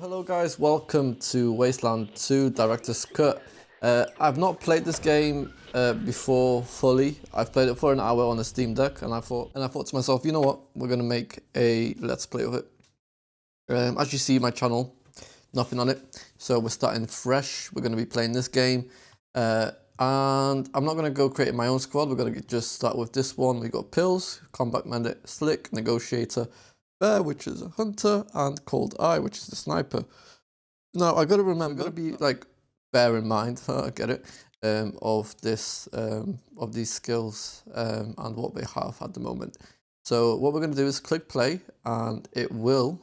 Hello guys, welcome to Wasteland 2 Director's Cut. I've not played this game before fully. I've played it for an hour on a Steam Deck and I thought to myself, you know what, we're gonna make a let's play of it. As you see my channel, nothing on it. So we're starting fresh. We're gonna be playing this game. And I'm not gonna go create my own squad. We're gonna just start with this one. We got Pills, Combat Bandit, Slick, Negotiator, Bear, which is a hunter, and Cold Eye, which is the sniper. Now I gotta remember, gotta be like bear in mind. I get it. Of these skills and what they have at the moment. So what we're gonna do is click play, and it will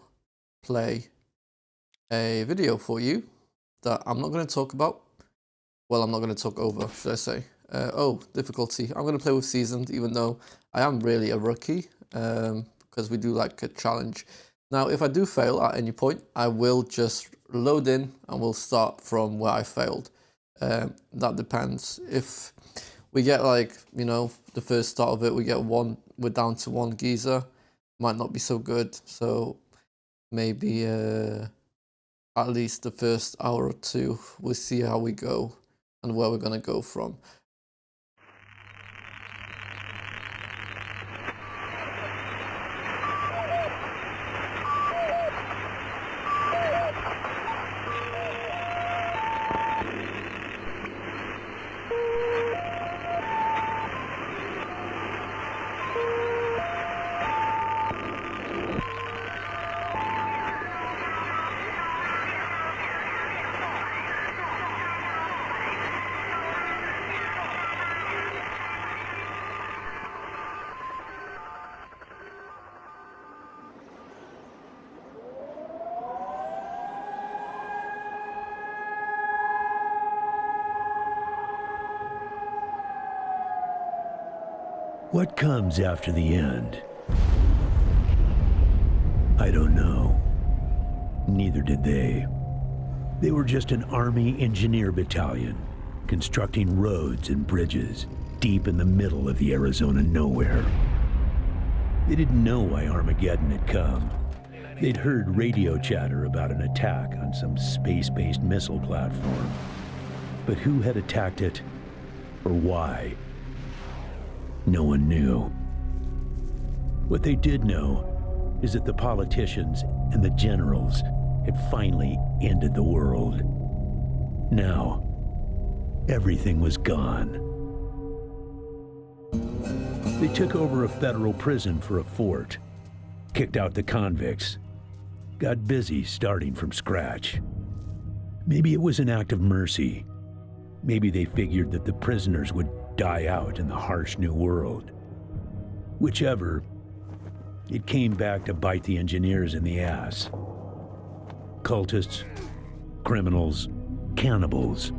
play a video for you that I'm not gonna talk about. Well, I'm not gonna talk over, should I say? Oh, difficulty. I'm gonna play with seasoned, even though I am really a rookie. Because we do like a challenge. Now, if I do fail at any point, I will just load in and we'll start from where I failed. That depends. If we get like, you know, the first start of it, we're down to one geezer, might not be so good. So maybe at least the first hour or two, we'll see how we go and where we're gonna go from. What comes after the end? I don't know. Neither did they. They were just an Army engineer battalion, constructing roads and bridges deep in the middle of the Arizona nowhere. They didn't know why Armageddon had come. They'd heard radio chatter about an attack on some space-based missile platform. But who had attacked it, or why? No one knew. What they did know is that the politicians and the generals had finally ended the world. Now, everything was gone. They took over a federal prison for a fort, kicked out the convicts, got busy starting from scratch. Maybe it was an act of mercy. Maybe they figured that the prisoners would die out in the harsh new world. Whichever, it came back to bite the engineers in the ass. Cultists, criminals, cannibals.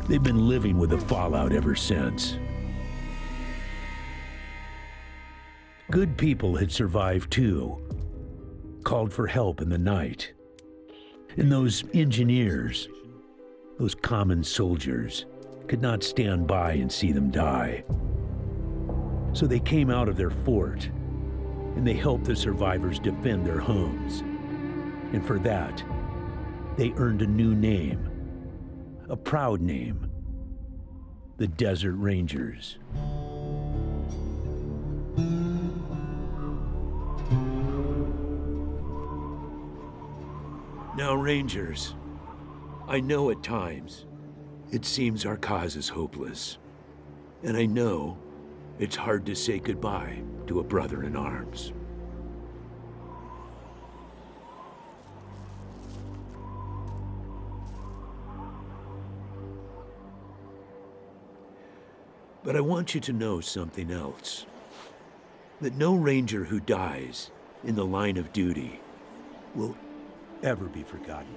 They've been living with the fallout ever since. Good people had survived too, called for help in the night. And those engineers, those common soldiers, could not stand by and see them die. So they came out of their fort and they helped the survivors defend their homes. And for that, they earned a new name, a proud name, the Desert Rangers. Now, Rangers, I know at times it seems our cause is hopeless, and I know it's hard to say goodbye to a brother in arms. But I want you to know something else, that no Ranger who dies in the line of duty will ever be forgotten.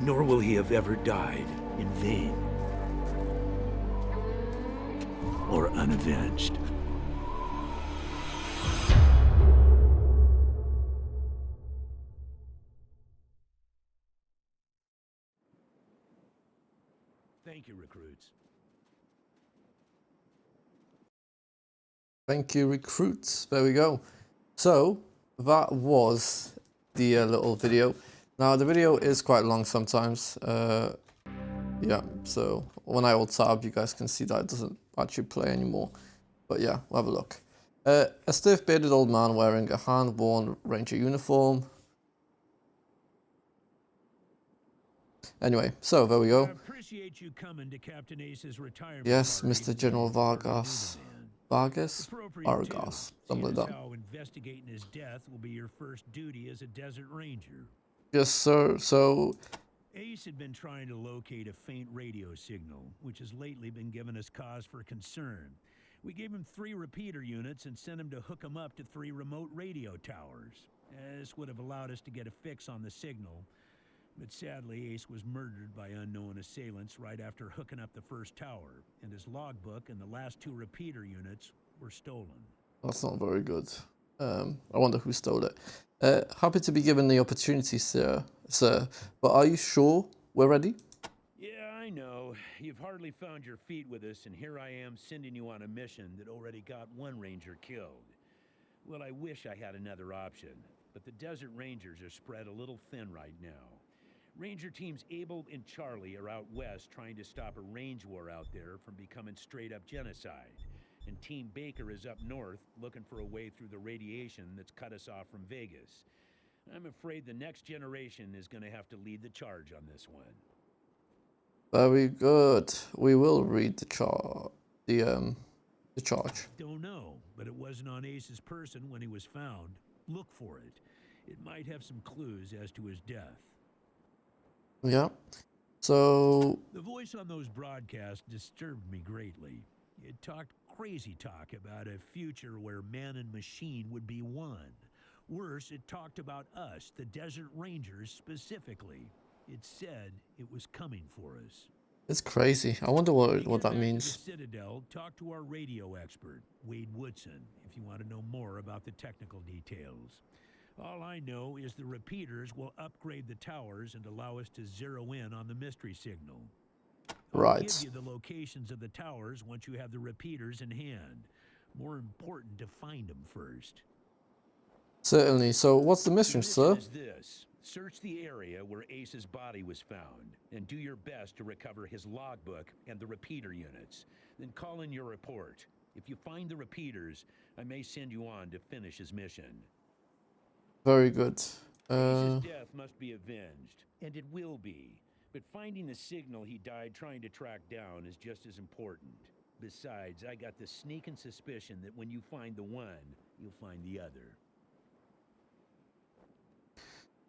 Nor will he have ever died in vain or unavenged. Thank you, recruits. Thank you, recruits. There we go. So that was the little video. Now the video is quite long sometimes. Yeah, so when I alt tab, you guys can see that it doesn't actually play anymore. But yeah, we'll have a look. A stiff bearded old man wearing a hand-worn ranger uniform. Anyway, so there we go. Appreciate you coming to Captain Ace's retirement Yes, party Mr. today, General wherever you Vargas. knew the man. Vargas? Appropriate too, Vargas. Something seeing like as that. how investigating his death will be your first duty as a desert ranger. Yes, sir. So, Ace had been trying to locate a faint radio signal, which has lately been giving us cause for concern. We gave him 3 repeater units and sent him to hook them up to 3 remote radio towers. This would have allowed us to get a fix on the signal, but sadly Ace was murdered by unknown assailants right after hooking up the first tower, and his logbook and the last 2 repeater units were stolen. that's not very good. I wonder who stole it. Happy to be given the opportunity, sir. But are you sure we're ready? Yeah, I know. You've hardly found your feet with us, and here I am sending you on a mission that already got 1 ranger killed. Well, I wish I had another option, but the Desert Rangers are spread a little thin right now. Ranger teams Abel and Charlie are out west trying to stop a range war out there from becoming straight-up genocide. And Team Baker is up north looking for a way through the radiation that's cut us off from Vegas. I'm afraid the next generation is going to have to lead the charge on this one. Very good. We will read the charge. Don't know, but it wasn't on Ace's person when he was found. Look for it. It might have some clues as to his death. Yeah. So, The voice on those broadcasts disturbed me greatly. It talked crazy talk about a future where man and machine would be one. Worse, it talked about us, the Desert Rangers, specifically. It said it was coming for us. it's crazy. I wonder what that Get back to means. the Citadel, talk to our radio expert, Wade Woodson, if you want to know more about the technical details. All I know is the repeaters will upgrade the towers and allow us to zero in on the mystery signal. I'll Right. give you the locations of the towers once you have the repeaters in hand. More important to find them first. Certainly. So, what's the The mission, mission sir? is this. Search the area where Ace's body was found, and do your best to recover his logbook and the repeater units. Then call in your report. If you find the repeaters, I may send you on to finish his mission. Very good. Ace's death must be avenged, and it will be. But finding the signal he died trying to track down is just as important. Besides, I got the sneaking suspicion that when you find the one, you'll find the other.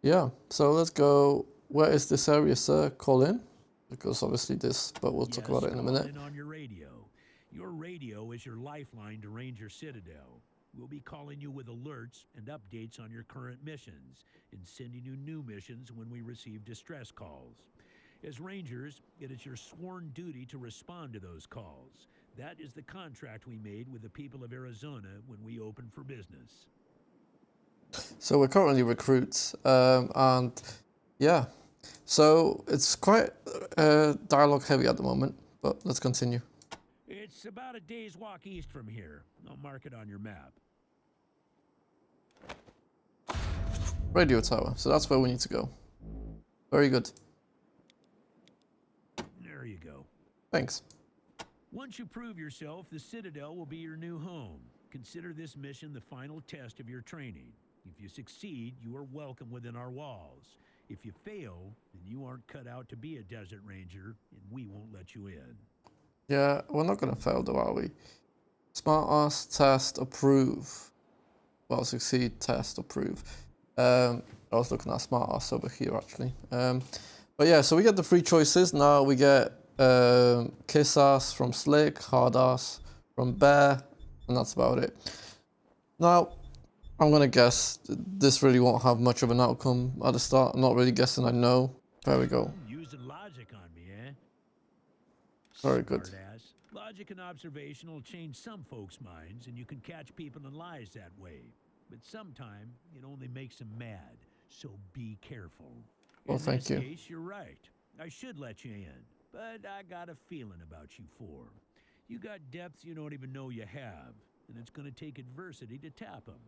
Yeah. So let's go. Where is this area, sir? Call in, because obviously this. But we'll talk about it in a call minute. in on your radio. Your radio is your lifeline to Ranger Citadel. We'll be calling you with alerts and updates on your current missions, and sending you new missions when we receive distress calls. As Rangers, it is your sworn duty to respond to those calls. That is the contract we made with the people of Arizona when we opened for business. So we're currently recruits, and yeah. So it's quite dialogue heavy at the moment. But let's continue. It's about a day's walk east from here. I'll mark it on your map. Radio tower. So that's where we need to go. Very good. There you go. Thanks. Once you prove yourself, the Citadel will be your new home. Consider this mission the final test of your training. If you succeed, you are welcome within our walls. If you fail, then you aren't cut out to be a Desert Ranger, and we won't let you in. Yeah, we're not gonna fail though, are we? Smart ass test approve. Well, succeed test approve. I was looking at smart ass over here actually. But yeah, so we get the 3 choices. Now we get kiss ass from Slick, hard ass from Bear, and that's about it. Now, I'm gonna guess this really won't have much of an outcome at the start. I'm not really guessing, I know. There we go. Using logic on me, eh? Very good. Smartass. Logic and observation will change some folks' minds, and you can catch people in lies that way. But sometime it only makes them mad, so be careful. Well, In thank this you. case, you're right. I should let you in, but I got a feeling about you four. You got depth you don't even know you have. and it's going to take adversity to tap them.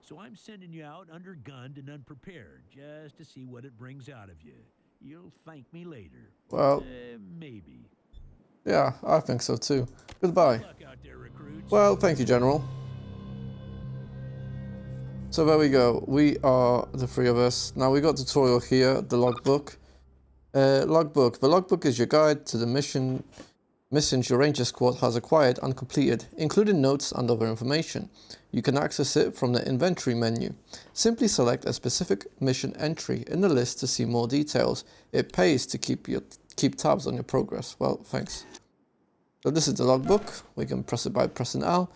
So I'm sending you out undergunned and unprepared, just to see what it brings out of you. You'll thank me later. Well, Maybe. yeah, I think so too. Goodbye. Good luck out there, recruits. Well, thank you, General. So there we go. We are the three of us. Now we got tutorial here, the logbook. Logbook. The logbook is your guide to the missions your ranger squad has acquired and completed, including notes and other information. You can access it from the inventory menu. Simply select a specific mission entry in the list to see more details. It pays to keep tabs on your progress. Well, thanks. So this is the logbook. We can press it by pressing L.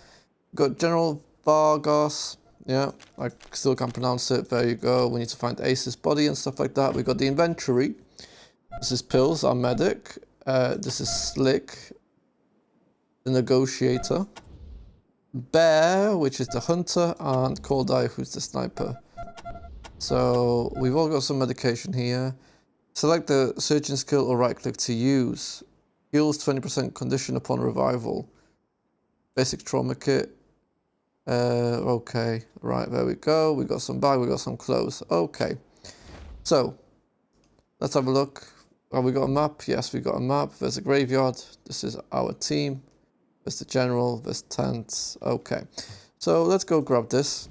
Got General Vargas. Yeah, I still can't pronounce it. There you go. We need to find Ace's body and stuff like that. We got the inventory. This is Pills, our medic. This is Slick, the negotiator. Bear, which is the hunter, and Cold Eye, who's the sniper. So we've all got some medication here. Select the surgeon skill or right click to use. Heals 20% condition upon revival. Basic trauma kit. Okay, right, there we go. We got some bag, we got some clothes. Okay, so let's have a look. Oh, we got a map. Yes, we got a map. There's a graveyard. This is our team. There's the general. There's tents. Okay, so let's go grab this.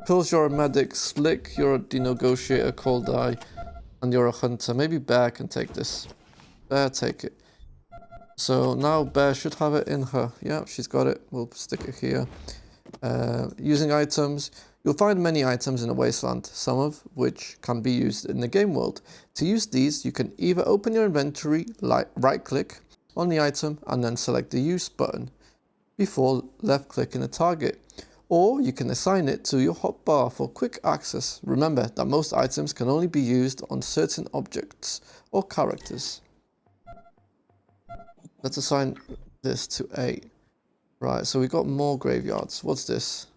Pills, you're a medic. Slick, you're the negotiator. Cold Eye, and you're a hunter. Maybe Bear can take this. Bear, take it. So now Bear should have it in her. Yeah, she's got it. We'll stick it here. Using items. You'll find many items in the Wasteland, some of which can be used in the game world. To use these, you can either open your inventory, right-click on the item, and then select the Use button before left-clicking a target. Or you can assign it to your hotbar for quick access. Remember that most items can only be used on certain objects or characters. Let's assign this to A. Right, so we got more graveyards. What's this?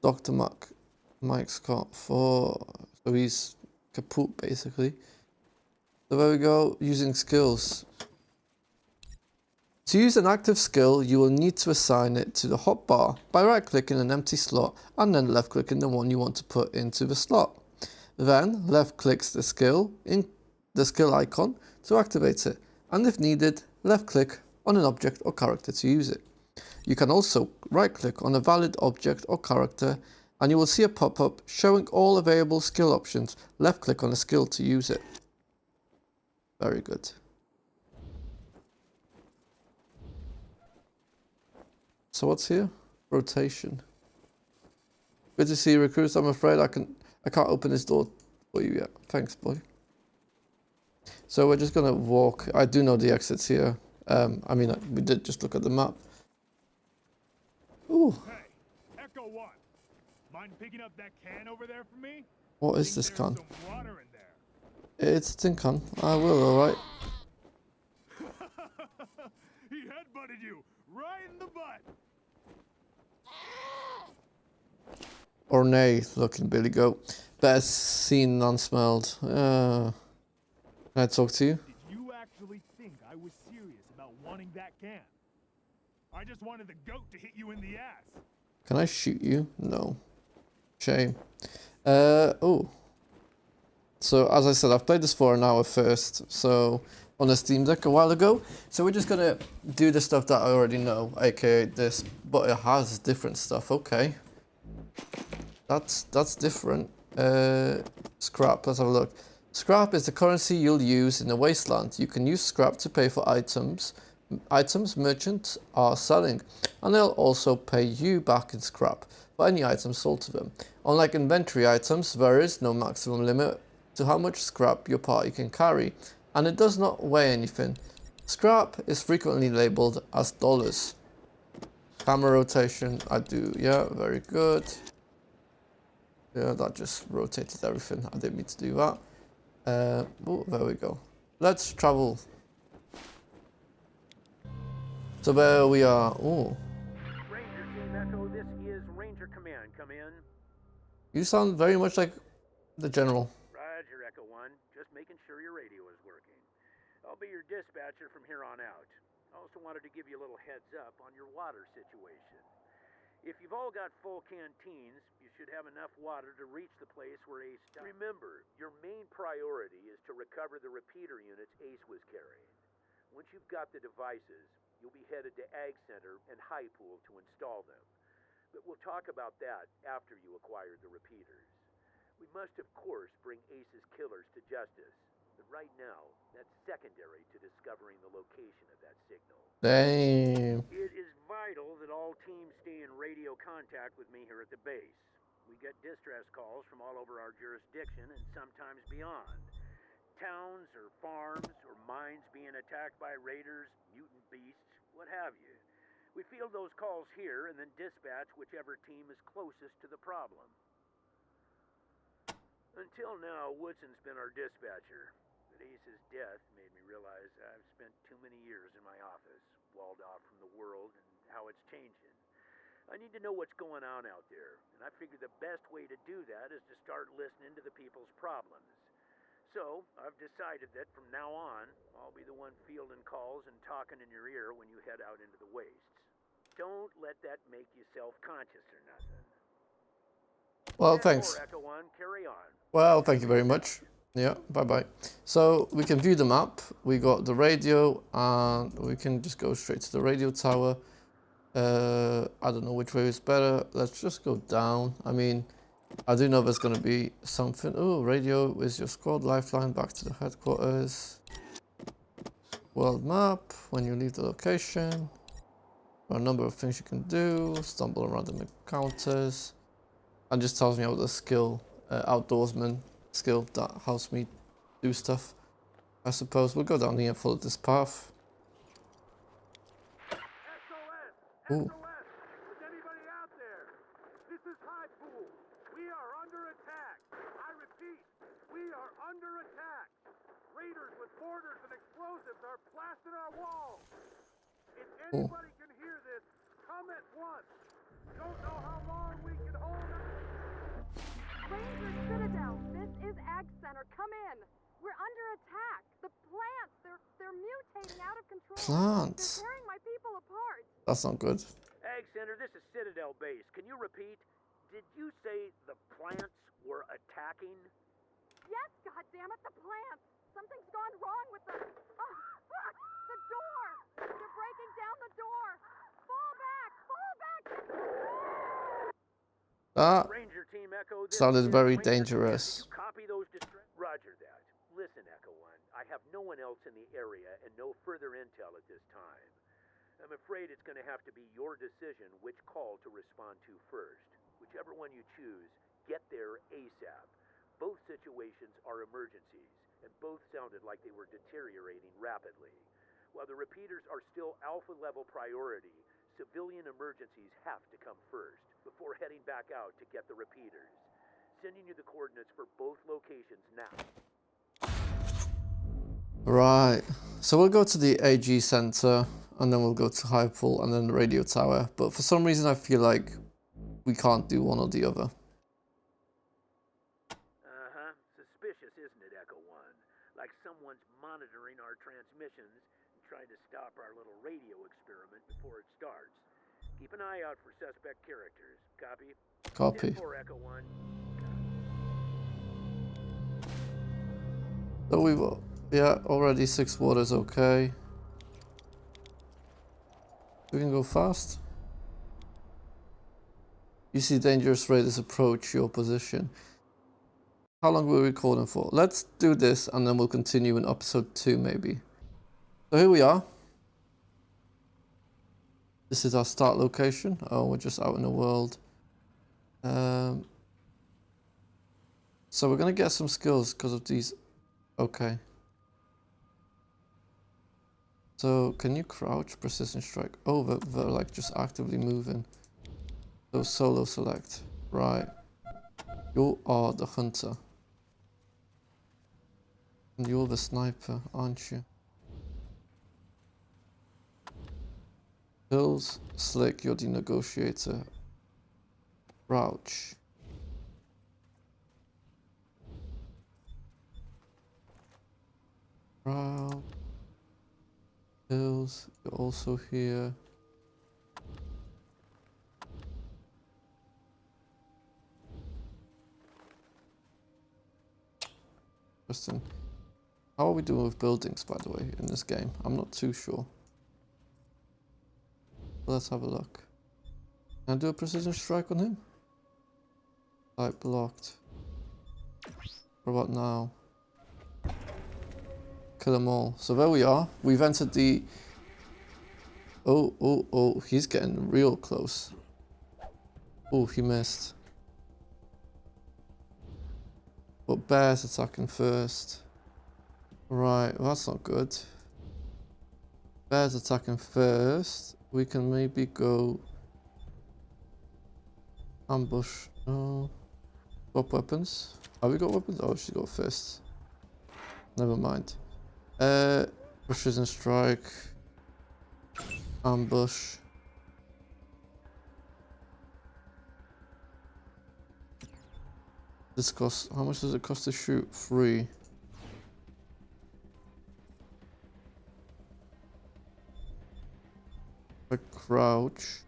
Dr. Mike Scott for... So he's kaput, basically. So there we go, using skills. To use an active skill, you will need to assign it to the hotbar by right-clicking an empty slot and then left-clicking the one you want to put into the slot. Then left-clicks the skill icon to activate it, and if needed, left-click on an object or character to use it. You can also right-click on a valid object or character, and you will see a pop-up showing all available skill options. Left-click on a skill to use it. Very good. So what's here? Rotation. Good to see you, recruits. I'm afraid I can't open this door for you yet. Thanks, boy. So we're just gonna walk. I do know the exits here. I mean, we did just look at the map. Ooh. Hey, Echo 1. Mind picking up that can over there for me? What is this can? Some water in there. It's a tin can. I will, alright. He headbutted you right in the butt. Ornate looking Billy Goat. Best seen, none smelled. Can I talk to you? Did you actually think I was serious about wanting that can? I just wanted the goat to hit you in the ass. Can I shoot you? No. Shame. Oh. So, as I said, I've played this for an hour first, so on the Steam Deck a while ago. So we're just gonna do the stuff that I already know, aka this, but it has different stuff. Okay. That's different. Scrap, let's have a look. Scrap is the currency you'll use in the Wasteland. You can use scrap to pay for items merchants are selling, and they'll also pay you back in scrap for any items sold to them. Unlike inventory items, there is no maximum limit to how much scrap your party can carry, and it does not weigh anything. Scrap is frequently labeled as dollars. Camera rotation, I do, yeah, very good. Yeah, that just rotated everything. I didn't mean to do that. Oh, there we go. Let's travel. So there we are. Oh. Ranger Team Echo, this is Ranger Command. Come in. You sound very much like the general. Roger, Echo 1. Just making sure your radio is working. I'll be your dispatcher from here on out. I also wanted to give you a little heads up on your water situation. If you've all got full canteens, you should have enough water to reach the place where Ace died. Remember, your main priority is to recover the repeater units Ace was carrying. Once you've got the devices, you'll be headed to Ag Center and High Pool to install them. But we'll talk about that after you acquire the repeaters. We must, of course, bring Ace's killers to justice. But right now, that's secondary to discovering the location of that signal. Damn. It is vital that all teams stay in radio contact with me here at the base. We get distress calls from all over our jurisdiction and sometimes beyond. Towns or farms or mines being attacked by raiders, mutant beasts, what have you. We field those calls here and then dispatch whichever team is closest to the problem. Until now, Woodson's been our dispatcher. But Ace's death made me realize I've spent too many years in my office, walled off from the world and how it's changing. I need to know what's going on out there, and I figure the best way to do that is to start listening to the people's problems. So, I've decided that from now on, I'll be the one fielding calls and talking in your ear when you head out into the wastes. Don't let that make you self-conscious or nothing. Well, 10-4, thanks. Echo 1, carry on. Well, thank you very much. Yeah, bye-bye. So we can view the map. We got the radio, and we can just go straight to the radio tower. I don't know which way is better. Let's just go down. I mean, I do know there's going to be something. Oh, radio is your squad lifeline back to the headquarters. World map. When you leave the location, there are a number of things you can do. Stumble around in encounters. And just tells me about the skill, outdoorsman skill that helps me do stuff. I suppose we'll go down here and follow this path. SOS! Ooh. SOS! Is anybody out there? This is High Pool. We are under attack. I repeat, we are under attack. Raiders with mortars and explosives are blasting our walls. If anybody can hear this, come at once. Don't know how long we can hold it. Ranger Citadel, this is Ag Center. Come in. We're under attack. The plants, they're mutating out of control. Plants. They're tearing my people apart. That's not good. Ag Center, this is Citadel Base. Can you repeat? Did you say the plants were attacking? Yes, goddammit, the plants. Something's gone wrong with the... Oh, fuck! The door! They're breaking down the door! Fall back! Fall back! That Ranger Team Echo, this sounded is very Ranger Command. dangerous. Did you copy those Roger that. Listen, Echo 1, I have no one else in the area and no further intel at this time. I'm afraid it's going to have to be your decision which call to respond to first. Whichever one you choose, get there ASAP. Both situations are emergencies, and both sounded like they were deteriorating rapidly. While the repeaters are still alpha-level priority, civilian emergencies have to come first, before heading back out to get the repeaters. Sending you the coordinates for both locations now. Right. So we'll go to the AG center, and then we'll go to High Pool, and then the radio tower. But for some reason, I feel like we can't do one or the other. Uh-huh. Suspicious, isn't it, Echo 1? Like someone's monitoring our transmissions and trying to stop our little radio experiment before it starts. Keep an eye out for suspect characters. Copy? Copy. 10-4, Echo 1. So we will. Yeah, already 6 waters, okay. We can go fast. You see dangerous raiders approach your position. How long were we recording for? Let's do this and then we'll continue in episode 2 maybe. So here we are. This is our start location. Oh, we're just out in the world. So we're gonna get some skills because of these. Okay. So can you crouch, precision strike? Oh, they're like just actively moving. So solo select. Right. You are the hunter. And you're the sniper, aren't you? Hills, Slick, you're the negotiator. Crouch. Crouch. Hills, you're also here. Interesting. How are we doing with buildings, by the way, in this game? I'm not too sure. Let's have a look. Can I do a precision strike on him? Site blocked. What about now? Kill them all. So there we are. We've entered the... Oh, he's getting real close. Oh, he missed. But bear's attacking first. Right, well, that's not good. Bear's attacking first. We can maybe go... Ambush. No. Swap weapons. Have we got weapons? Oh, she's got fists. Never mind. Precision strike. Ambush. This costs... How much does it cost to shoot? 3. I crouch.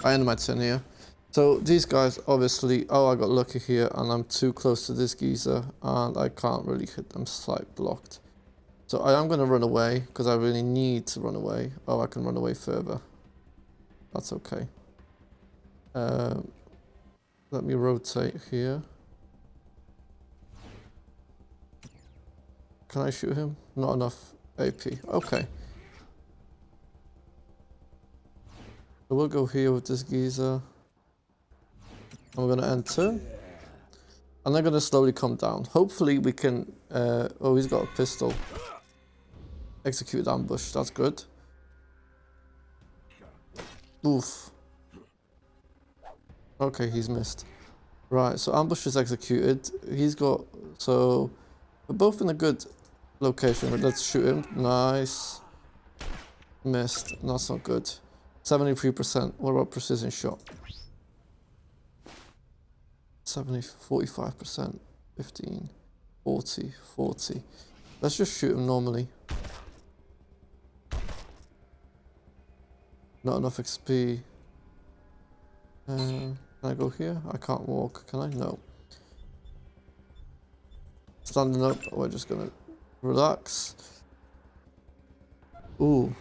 I end my turn here. So these guys obviously... Oh, I got lucky here and I'm too close to this geezer and I can't really hit them. Slight blocked. So I am going to run away because I really need to run away. Oh, I can run away further. That's okay. Let me rotate here. Can I shoot him? Not enough AP. Okay. So we'll go here with this geezer. And we're going to enter. And they're going to slowly come down. Hopefully we can... oh, he's got a pistol. Execute ambush. That's good. Oof. Okay, he's missed. Right, so ambush is executed. He's got... So... We're both in a good location. But let's shoot him. Nice. Missed. That's not good. 73%. What about precision shot? 45%. 15. 40. 40. Let's just shoot him normally. Not enough XP. Can I go here? I can't walk. Can I? No. Standing up. We're just gonna relax. Ooh.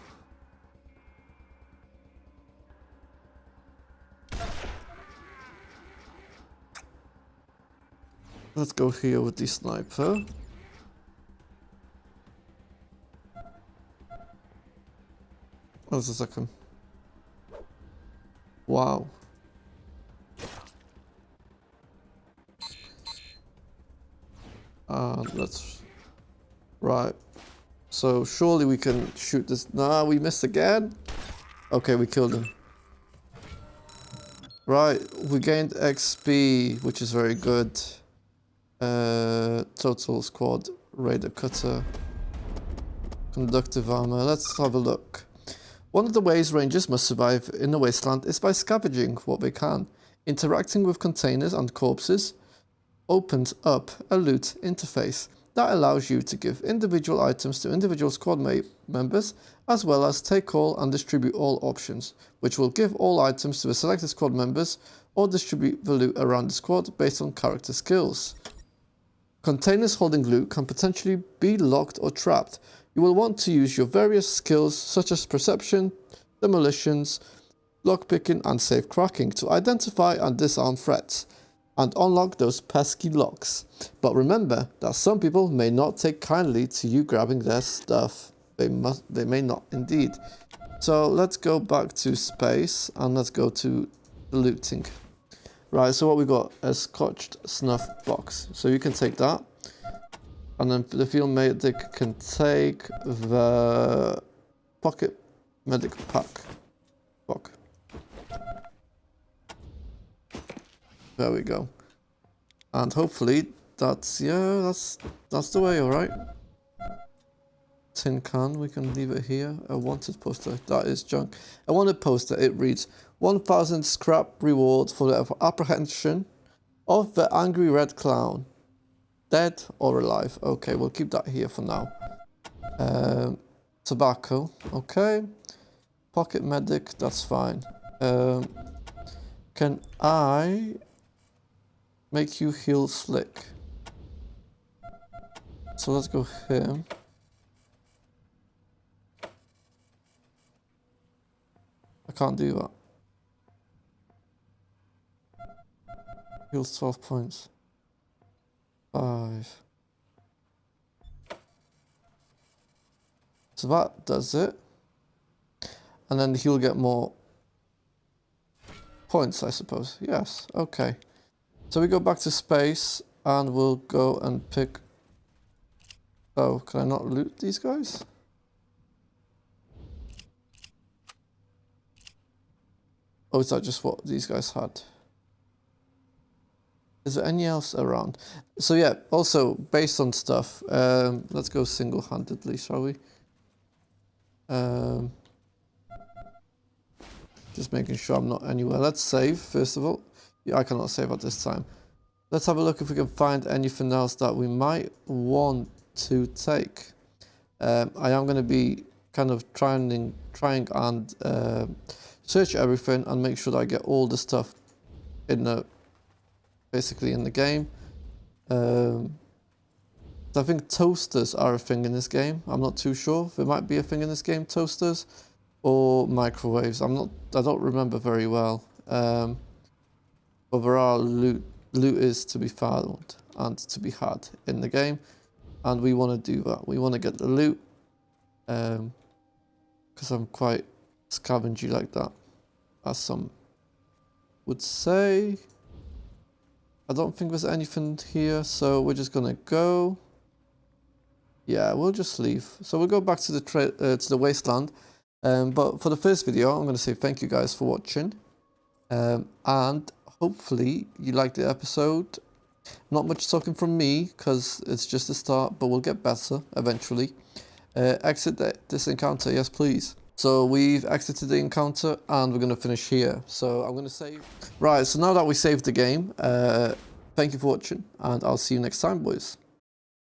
Let's go here with the sniper. What's a second? Wow. Let's... Right. So surely we can shoot this... Nah, we missed again. Okay, we killed him. Right, we gained XP, which is very good. Total squad, raider cutter, conductive armor. Let's have a look. One of the ways rangers must survive in the wasteland is by scavenging what they can. Interacting with containers and corpses opens up a loot interface that allows you to give individual items to individual squad members, as well as take all and distribute all options, which will give all items to the selected squad members or distribute the loot around the squad based on character skills. Containers holding loot can potentially be locked or trapped. You will want to use your various skills such as perception, demolitions, lockpicking and safe cracking to identify and disarm threats and unlock those pesky locks. But remember that some people may not take kindly to you grabbing their stuff. They may not indeed. So let's go back to space and let's go to the looting. Right, so what we got? A scotched snuff box. So you can take that. And then the field medic can take the pocket medic pack. Fuck. There we go. And hopefully that's, yeah, that's the way, alright. Tin can, we can leave it here. A wanted poster, that is junk. A wanted poster, it reads, 1000 scrap reward for the apprehension of the angry red clown. Dead or alive. Okay, we'll keep that here for now. tobacco. Okay. Pocket medic, that's fine. Can I make you heal slick? So let's go here. I can't do that. Heals 12 points. 5. So that does it. And then he'll get more points, I suppose. Yes, okay. So we go back to space and we'll go and pick... Oh, can I not loot these guys? Oh, is that just what these guys had? Is there any else around? So yeah, also based on stuff, let's go single-handedly, shall we? Just making sure I'm not anywhere. Let's save, first of all. Yeah, I cannot save at this time. Let's have a look if we can find anything else that we might want to take. I am going to be kind of trying and search everything and make sure that I get all the stuff in the basically in the game. I think toasters are a thing in this game. I'm not too sure. There might be a thing in this game, toasters or microwaves. I don't remember very well. But there are loot is to be found and to be had in the game, and we want to do that. We want to get the loot, because I'm quite scavengy like that, as some would say. I don't think there's anything here, so we're just gonna go. Yeah, we'll just leave. So we'll go back to the wasteland. But for the first video, I'm gonna say thank you guys for watching, and hopefully you liked the episode. Not much talking from me because it's just the start, but we'll get better eventually. Exit this encounter, yes please. So we've exited the encounter and we're going to finish here. So I'm going to save. Right, so now that we saved the game, thank you for watching and I'll see you next time, boys.